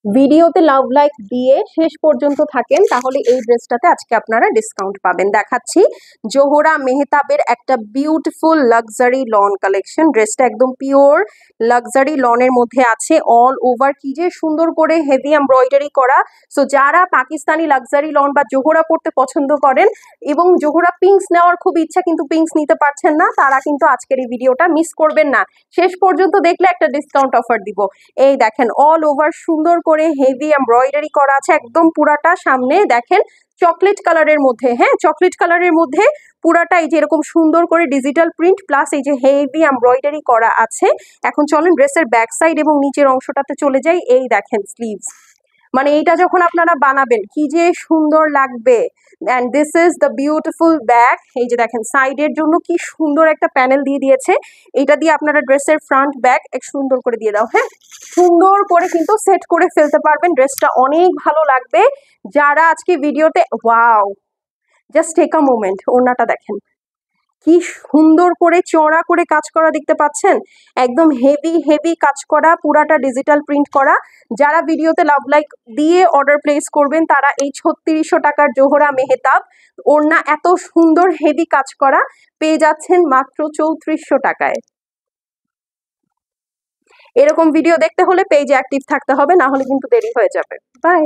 ভিডিওতে love like দিয়ে শেষ পর্যন্ত থাকেন তাহলে এই ড্রেসটাতে আজকে আপনারা ডিসকাউন্ট পাবেন। দেখাচ্ছি জোহরা মেহতাবের একটা বিউটিফুল লাক্সারি লন কালেকশন। ড্রেসটা একদম পিওর লাক্সারি লনের মধ্যে আছে। অল ওভার কি যে সুন্দর করে হেভি এমব্রয়ডারি করা। সো যারা পাকিস্তানি লাক্সারি লন বা জোহরা পড়তে পছন্দ করেন এবং জোহরা পিঙ্কস নেওয়ার খুব ইচ্ছা কিন্তু পিঙ্কস নিতে পারছেন না, তারা কিন্তু আজকের এই ভিডিওটা মিস করবেন না। শেষ পর্যন্ত দেখলে একটা ডিসকাউন্ট অফার দিব। এই দেখেন অল ওভার সুন্দর করে হেভি এমব্রয়ডারি করা আছে একদম পুরাটা। সামনে দেখেন চকলেট কালারের মধ্যে, হ্যাঁ চকলেট কালারের মধ্যে পুরাটা এই যে এরকম সুন্দর করে ডিজিটাল প্রিন্ট প্লাস এই যে হেভি এমব্রয়ডারি করা আছে। এখন চলেন ড্রেসের ব্যাক সাইড এবং নিচের অংশটাতে চলে যাই। এই দেখেন স্লিভস, মানে এইটা যখন আপনারা বানাবেন কি যে সুন্দর লাগবে। And this is the beautiful back. এই যে দেখেন সাইডের জন্য কি সুন্দর একটা প্যানেল দিয়ে দিয়েছে। এটা দিয়ে আপনারা ড্রেসের ফ্রন্ট ব্যাক এক সুন্দর করে দিয়ে দাও, হ্যাঁ সুন্দর করে কিন্তু সেট করে ফেলতে পারবেন। ড্রেসটা অনেক ভালো লাগবে। যারা আজকে ভিডিওতে wow, just take a moment, ওড়নাটা দেখেন কি সুন্দর করে চড়া করে কাজ করা, দেখতে পাচ্ছেন একদম হেভি হেভি কাজ করা, পুরাটা ডিজিটাল প্রিন্ট করা। যারা ভিডিওতে লাভ লাইক দিয়ে অর্ডার প্লেস করবেন তারা এই 3600 টাকার জোহরা মেহতাব ওড়না এত সুন্দর হেভি কাজ করা পেয়ে যাচ্ছেন মাত্র 3400 টাকায়। এরকম ভিডিও দেখতে হলে পেজে অ্যাক্টিভ থাকতে হবে, না হলে কিন্তু দেরি হয়ে যাবে। বাই।